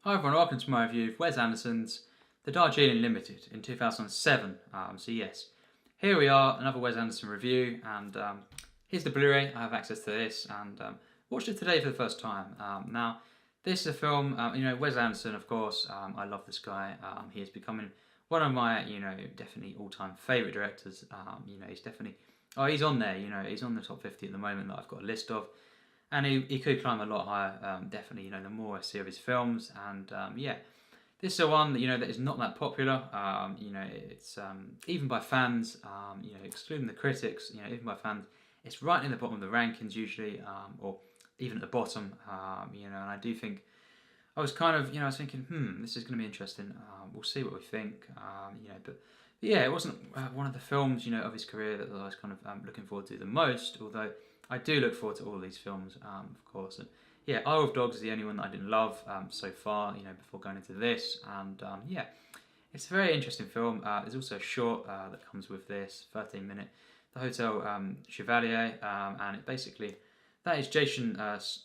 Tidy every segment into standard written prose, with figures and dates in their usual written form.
Hi everyone, welcome to my review of Wes Anderson's The Darjeeling Limited in 2007. So yes, here we are, another Wes Anderson review, and here's the Blu-ray. I have access to this, and watched it today for the first time. Now, this is a film, Wes Anderson, of course. I love this guy. He is becoming one of my, definitely all-time favourite directors. He's definitely, he's on there. He's on the top 50 at the moment that I've got a list of. And he could climb a lot higher, definitely, the more I see of his films. And this is a one that, that is not that popular. It's even by fans, excluding the critics, even by fans, it's right in the bottom of the rankings usually, or even at the bottom, and I do think, I was kind of, I was thinking, this is going to be interesting. We'll see what we think, but yeah, it wasn't one of the films, of his career that I was kind of looking forward to the most, although I do look forward to all these films, of course. And yeah, Isle of Dogs is the only one that I didn't love so far, before going into this. And it's a very interesting film. There's also a short that comes with this, 13-minute, The Hotel Chevalier, and it basically, that is Jason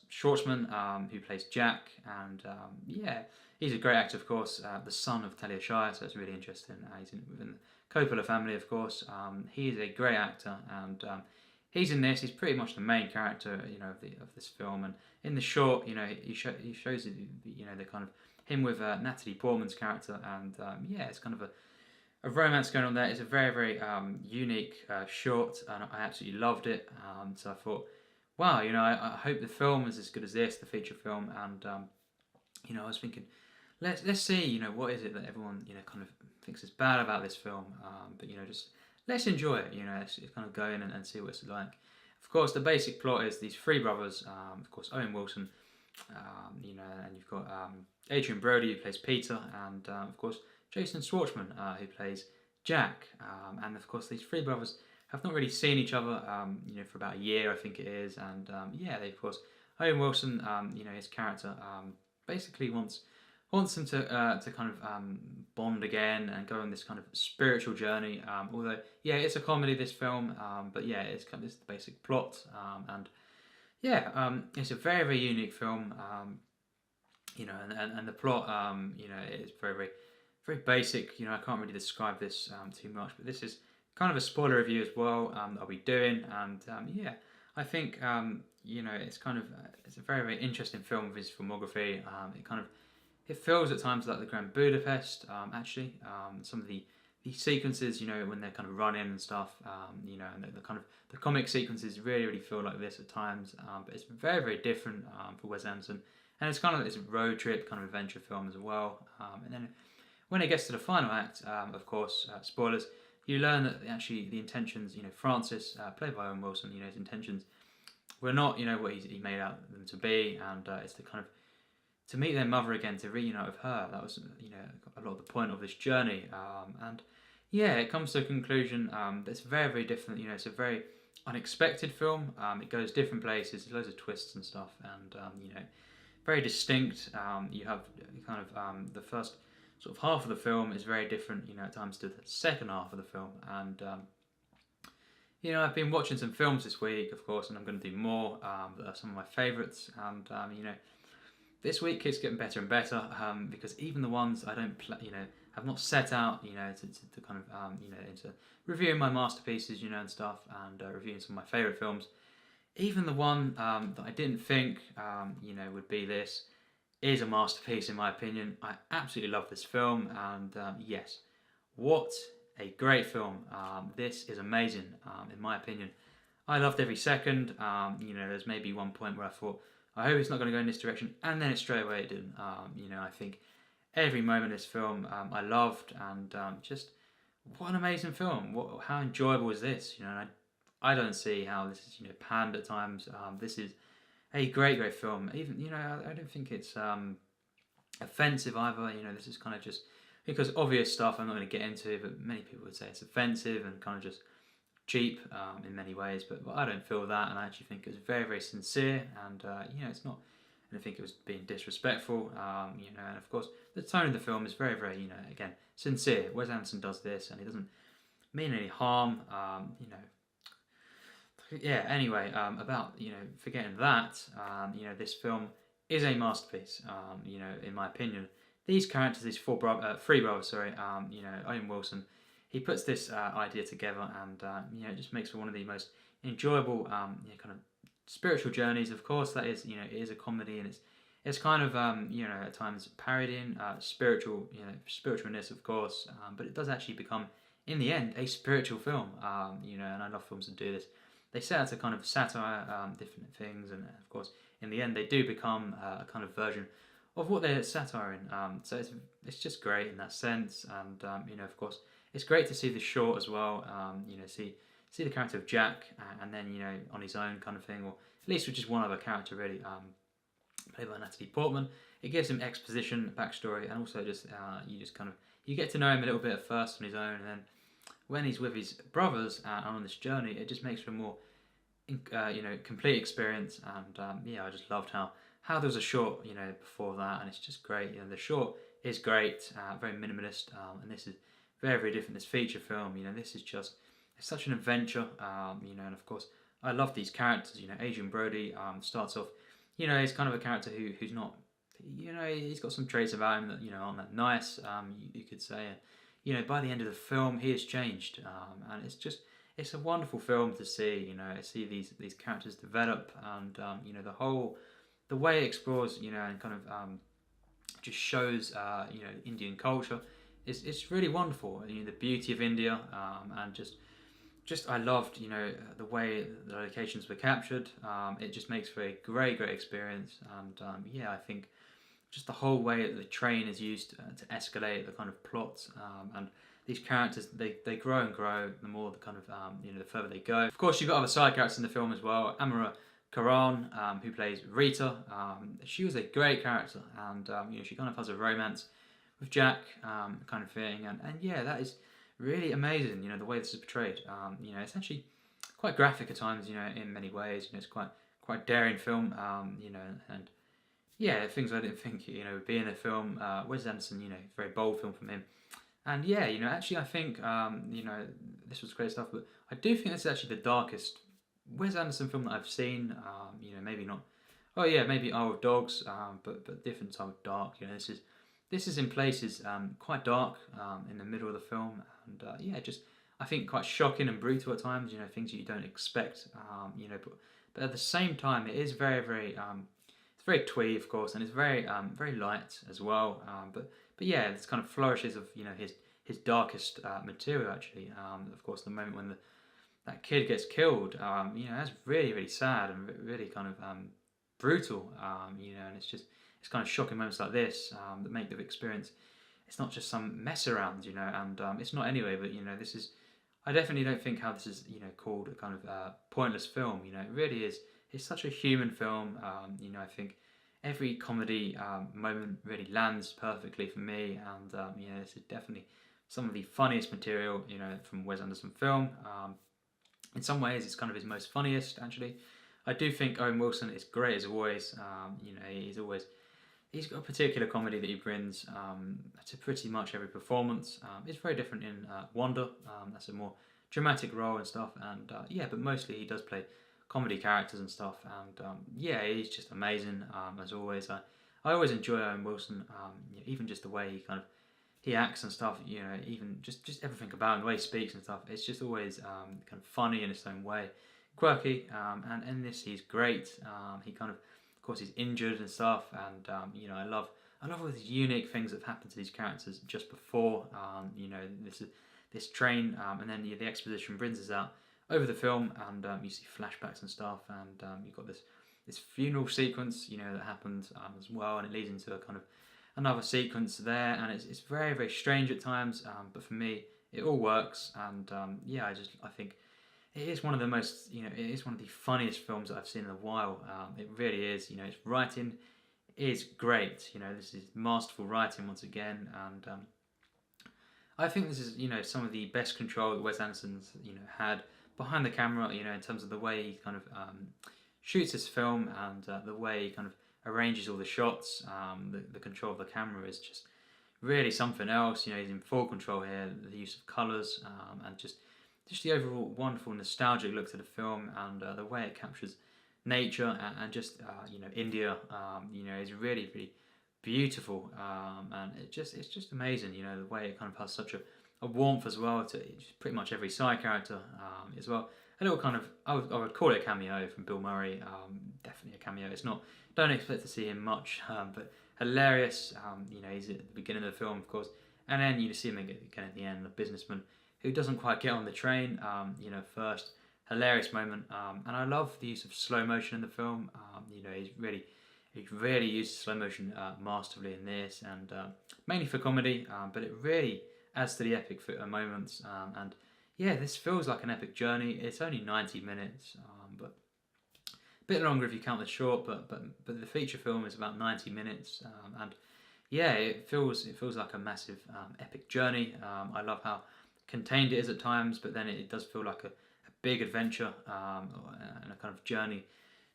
Schwartzman, who plays Jack, and he's a great actor, of course, the son of Talia Shire, so it's really interesting. He's within the Coppola family, of course. He is a great actor, and he's in this. He's pretty much the main character, of this film. And in the short, he shows the kind of him with Natalie Portman's character, and it's kind of a romance going on there. It's a very, very unique short, and I absolutely loved it. So I thought, wow, I hope the film is as good as this, the feature film. And I was thinking, let's see, what is it that everyone kind of thinks is bad about this film, but just let's enjoy it, let's kind of go in and see what it's like. Of course, the basic plot is these three brothers, of course, Owen Wilson, and you've got Adrien Brody, who plays Peter, and of course, Jason Schwartzman, who plays Jack. And of course, these three brothers have not really seen each other, for about a year, I think it is. And they, of course, Owen Wilson, his character, basically wants them to kind of bond again and go on this kind of spiritual journey. Although, it's a comedy, this film, but it's kind of this the basic plot, and it's a very, very unique film. And the plot, is very, very, very basic. I can't really describe this too much, but this is kind of a spoiler review as well that I'll be doing, and I think it's kind of it's a very, very interesting film of his filmography. It feels at times like the Grand Budapest, actually. Some of the sequences, when they're kind of running and stuff, and the kind of the comic sequences really, really feel like this at times. But it's very, very different for Wes Anderson, and it's kind of this road trip kind of adventure film as well. And then when it gets to the final act, of course, spoilers, you learn that actually the intentions, Francis, played by Owen Wilson, his intentions were not, what he made out them to be, and it's the kind of to meet their mother again, to reunite with her. That was, a lot of the point of this journey. And it comes to a conclusion that's very, very different. It's a very unexpected film. It goes different places, loads of twists and stuff, and very distinct. You have kind of the first sort of half of the film is very different, at times to the second half of the film. And I've been watching some films this week, of course, and I'm going to do more. That are some of my favourites, and this week it's getting better and better, because even the ones I don't, have not set out, to kind of, into reviewing my masterpieces, and stuff, and reviewing some of my favourite films. Even the one that I didn't think, would be this, is a masterpiece in my opinion. I absolutely love this film, and yes, what a great film. This is amazing, in my opinion. I loved every second. There's maybe one point where I thought, I hope it's not going to go in this direction, and then it straight away it didn't. I think every moment of this film I loved, and just what an amazing film. How enjoyable is this? And I don't see how this is panned at times. This is a great, great film. Even I don't think it's offensive either. This is kind of just because obvious stuff I'm not going to get into, but many people would say it's offensive and kind of just cheap in many ways, but I don't feel that, and I actually think it was very, very sincere, and it's not, I don't think it was being disrespectful, and of course the tone of the film is very, very, again, sincere. Wes Anderson does this, and he doesn't mean any harm, anyway, about, forgetting that, this film is a masterpiece. You know, in my opinion, these characters, these three brothers, sorry, you know, Owen Wilson, he puts this idea together, and you know, it just makes for one of the most enjoyable, you know, kind of spiritual journeys. Of course, that is, you know, it is a comedy, and it's kind of, you know, at times parodying spiritual, you know, spiritualness, of course, but it does actually become, in the end, a spiritual film. You know, and I love films that do this. They set out to kind of satire different things, and of course, in the end, they do become a kind of version of what they're satiring. So it's just great in that sense, and you know, of course, it's great to see the short as well. You know, see the character of Jack, and then, you know, on his own kind of thing, or at least with just one other character really, played by Natalie Portman. It gives him exposition, backstory, and also just you just kind of you get to know him a little bit at first on his own, and then when he's with his brothers and on this journey, it just makes for a more you know, complete experience. And yeah, I just loved how there was a short, you know, before that, and it's just great. You know, the short is great, very minimalist, and this is very, very different. This feature film, you know, this is just, it's such an adventure, you know, and of course, I love these characters. You know, Adrien Brody starts off, you know, he's kind of a character who's not, you know, he's got some traits about him that, you know, aren't that nice, you could say. And, you know, by the end of the film, he has changed, and it's a wonderful film to see. You know, see these characters develop, and you know, the way it explores, you know, and kind of just shows, you know, Indian culture. It's really wonderful. You know, the beauty of India, and just I loved, you know, the way the locations were captured. It just makes for a great experience, and yeah, I think just the whole way that the train is used to escalate the kind of plot, and these characters, they grow and grow the more the kind of you know, the further they go. Of course, you've got other side characters in the film as well. Amara, Karan, who plays Rita, she was a great character, and you know, she kind of has a romance with Jack, kind of thing, and yeah, that is really amazing. You know, the way this is portrayed. You know, it's actually quite graphic at times. You know, in many ways. You know, it's quite daring film. You know, and yeah, things I didn't think, you know, would be in the film. Wes Anderson, you know, very bold film from him. And yeah, you know, actually I think, you know, this was great stuff, but I do think this is actually the darkest Wes Anderson film that I've seen. You know, maybe not, oh yeah, maybe Isle of Dogs, but different type of dark. You know, this is in places quite dark, in the middle of the film, and yeah, just, I think, quite shocking and brutal at times. You know, things that you don't expect. You know, but at the same time, it is very it's very twee, of course, and it's very very light as well. But yeah, it's kind of flourishes of, you know, his darkest material actually. Of course, the moment when that kid gets killed, you know, that's really sad and really kind of brutal. You know, and it's kind of shocking moments like this that make the experience. It's not just some mess around, you know, and it's not anyway. But you know, this is, I definitely don't think how this is, you know, called a kind of pointless film. You know, it really is. It's such a human film. You know, I think every comedy moment really lands perfectly for me, and you know, this is definitely some of the funniest material, you know, from Wes Anderson film. In some ways, it's kind of his most funniest, actually. I do think Owen Wilson is great as always. You know, he's got a particular comedy that he brings to pretty much every performance. It's very different in Wonder. That's a more dramatic role and stuff, and yeah, but mostly he does play comedy characters and stuff, and yeah, he's just amazing as always. I always enjoy Owen Wilson, you know, even just the way he acts and stuff. You know, even just everything about him, the way he speaks and stuff. It's just always kind of funny in its own way, quirky, and in this he's great. He kind of course, he's injured and stuff, and you know, I love all these unique things that have happened to these characters just before. You know, this train, and then the exposition brings us out over the film, and you see flashbacks and stuff, and you've got this funeral sequence, you know, that happens as well, and it leads into a kind of another sequence there, and it's very strange at times, but for me it all works, and yeah, I think it is one of the most, you know, it is one of the funniest films that I've seen in a while. It really is. You know, its writing is great. You know, this is masterful writing once again, and I think this is, you know, some of the best control that Wes Anderson's, you know, had behind the camera. You know, in terms of the way he kind of shoots his film, and the way he kind of arranges all the shots. The control of the camera is just really something else. You know, he's in full control here. The use of colours, and just the overall wonderful nostalgic look to the film, and the way it captures nature and just India, is really really beautiful, and it's just amazing, the way it kind of has such a warmth as well to pretty much every side character, as well. A little kind of, I would call it a cameo from Bill Murray, definitely a cameo. It's not, don't expect to see him much, but hilarious. He's at the beginning of the film, of course, and then you see him again at the end, the businessman who doesn't quite get on the train, first. Hilarious moment, and I love the use of slow motion in the film. He really used slow motion masterfully in this, and mainly for comedy, but it really adds to the epic moments. And yeah, this feels like an epic journey. It's only 90 minutes, but a bit longer if you count the short. But the feature film is about 90 minutes, and yeah, it feels like a massive epic journey. I love how contained it is at times, but then it does feel like a big adventure, and a kind of journey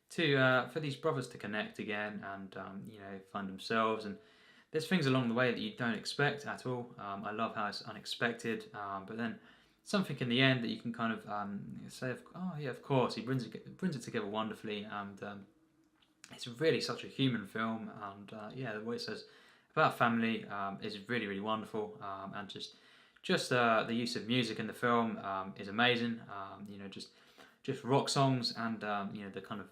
to for these brothers to connect again and find themselves. And there's things along the way that you don't expect at all. I love how it's unexpected, but then something in the end that you can kind of say, oh yeah, of course, he brings it together wonderfully, and it's really such a human film, and yeah, what it says about family is really really wonderful, and just the use of music in the film is amazing. Just rock songs, and the kind of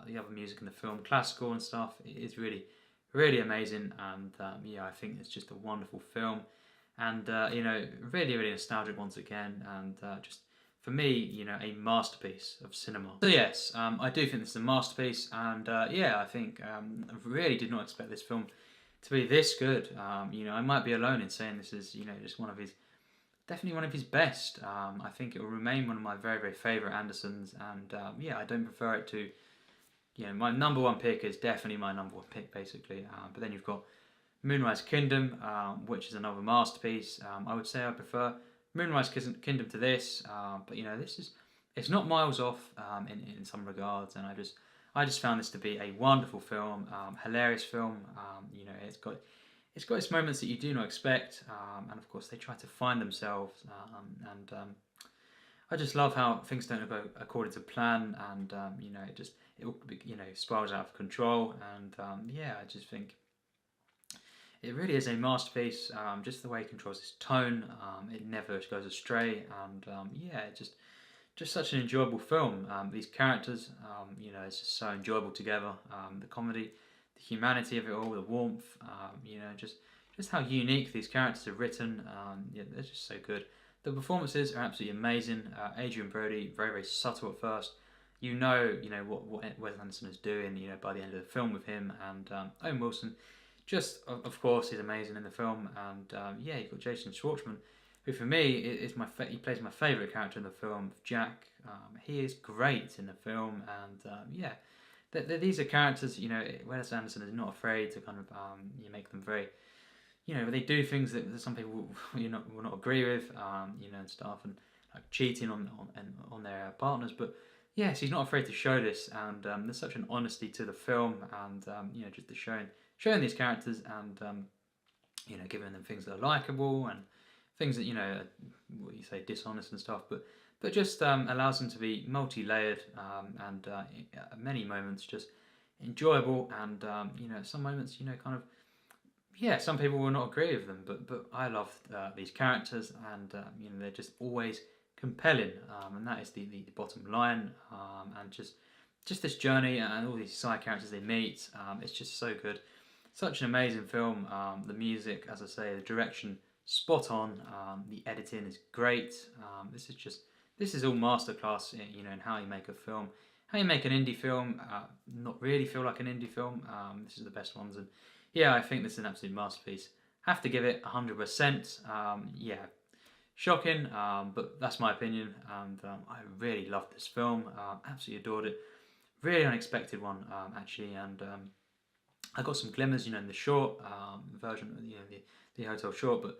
the other music in the film, classical and stuff, is really really amazing. And yeah, I think it's just a wonderful film, and really really nostalgic once again, and just for me, a masterpiece of cinema. So yes, I do think this is a masterpiece, and yeah, I think I really did not expect this film to be this good. I might be alone in saying this is just definitely one of his best. I think it will remain one of my very, very favourite Andersons, and yeah, I don't prefer it to, my number one pick is definitely my number one pick, basically. But then you've got Moonrise Kingdom, which is another masterpiece. I would say I prefer Moonrise Kingdom to this, but it's not miles off in some regards, and I just found this to be a wonderful film, hilarious film. It's got its moments that you do not expect, and of course they try to find themselves, and I just love how things don't go according to plan, and it all spirals out of control, and yeah, I just think it really is a masterpiece. Just the way it controls its tone, it never goes astray, and yeah, just such an enjoyable film. These characters, it's just so enjoyable together. The comedy, the humanity of it all, the warmth, just how unique these characters are written. Yeah, they're just so good. The performances are absolutely amazing. Adrien Brody, very very subtle at first. What Wes Anderson is doing. By the end of the film with him, and Owen Wilson, just of course he's amazing in the film. And yeah, you've got Jason Schwartzman, who for me is he plays my favourite character in the film, Jack. He is great in the film, and yeah. These are characters, Wes Anderson is not afraid to kind of make them very, they do things that some people will not agree with, and stuff, and like cheating on their partners. But yes, he's not afraid to show this, and there's such an honesty to the film, and just the showing these characters, and giving them things that are likable and things that what you say, dishonest and stuff, but just allows them to be multi-layered, and many moments just enjoyable, and some moments kind of, yeah, some people will not agree with them, but I love these characters, and they're just always compelling, and that is the bottom line, and just this journey and all these side characters they meet, it's just so good. Such an amazing film. The music, as I say, the direction spot on, the editing is great. This is all masterclass, in how you make a film, how you make an indie film, not really feel like an indie film. This is the best ones, and yeah, I think this is an absolute masterpiece. Have to give it 100%. Yeah, shocking, but that's my opinion, and I really loved this film. Absolutely adored it. Really unexpected one, actually, and I got some glimmers, in the short version, the hotel short, but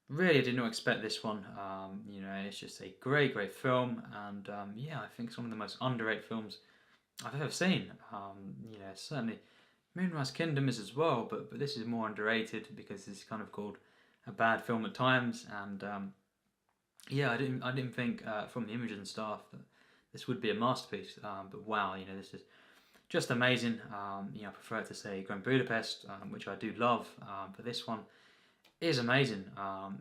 really, I did not expect this one. It's just a great, great film, and yeah, I think it's one of the most underrated films I've ever seen. Certainly, Moonrise Kingdom is as well, but this is more underrated because it's kind of called a bad film at times, and yeah, I didn't think from the images and stuff that this would be a masterpiece. But wow, this is just amazing. I prefer to say Grand Budapest, which I do love, but this one is amazing.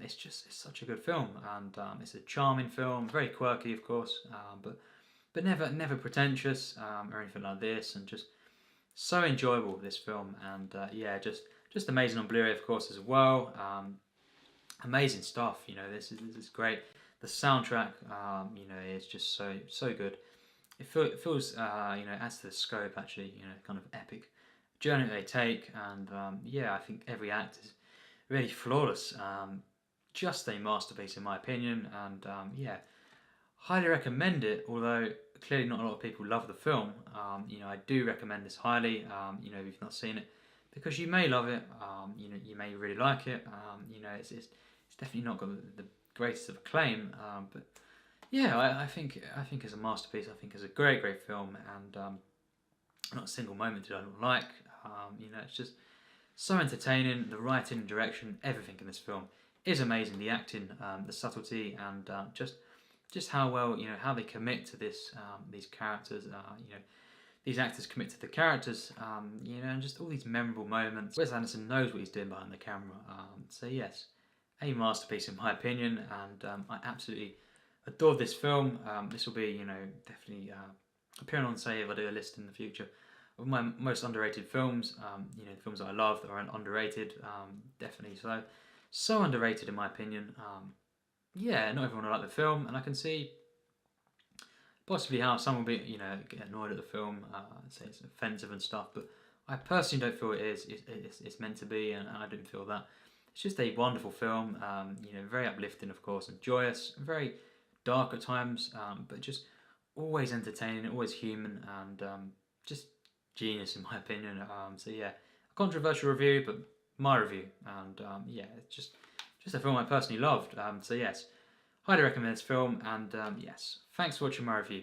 It's such a good film, and it's a charming film, very quirky, of course, but never pretentious or anything like this, and just so enjoyable, this film. And yeah, just amazing on Blu-ray, of course, as well. Amazing stuff. This is great. The soundtrack, is just so good. It feels, adds to the scope, actually, kind of epic journey they take. And yeah, I think every act is really flawless. Just a masterpiece, in my opinion. And yeah, highly recommend it, although clearly not a lot of people love the film. I do recommend this highly, if you've not seen it, because you may love it, you may really like it. It's definitely not got the greatest of acclaim, but yeah, I think it's a masterpiece. I think it's a great film, and not a single moment did I not like. It's just so entertaining. The writing and direction, everything in this film is amazing. The acting, the subtlety, and just how well, how they commit to this, these characters, these actors commit to the characters, and just all these memorable moments. Wes Anderson knows what he's doing behind the camera. So yes, a masterpiece in my opinion, and I absolutely adored this film. This will be, definitely appearing on, say, if I do a list in the future of my most underrated films. The films that I love that are underrated, definitely so underrated in my opinion. Yeah, not everyone will like the film, and I can see possibly how some will be, get annoyed at the film, say it's offensive and stuff. But I personally don't feel it is. It's meant to be, and I didn't feel that. It's just a wonderful film. Very uplifting, of course, and joyous. Very dark at times, but just always entertaining, always human, and just genius in my opinion. So yeah, a controversial review, but my review, and yeah, it's just a film I personally loved. So yes, highly recommend this film, and yes, thanks for watching my review.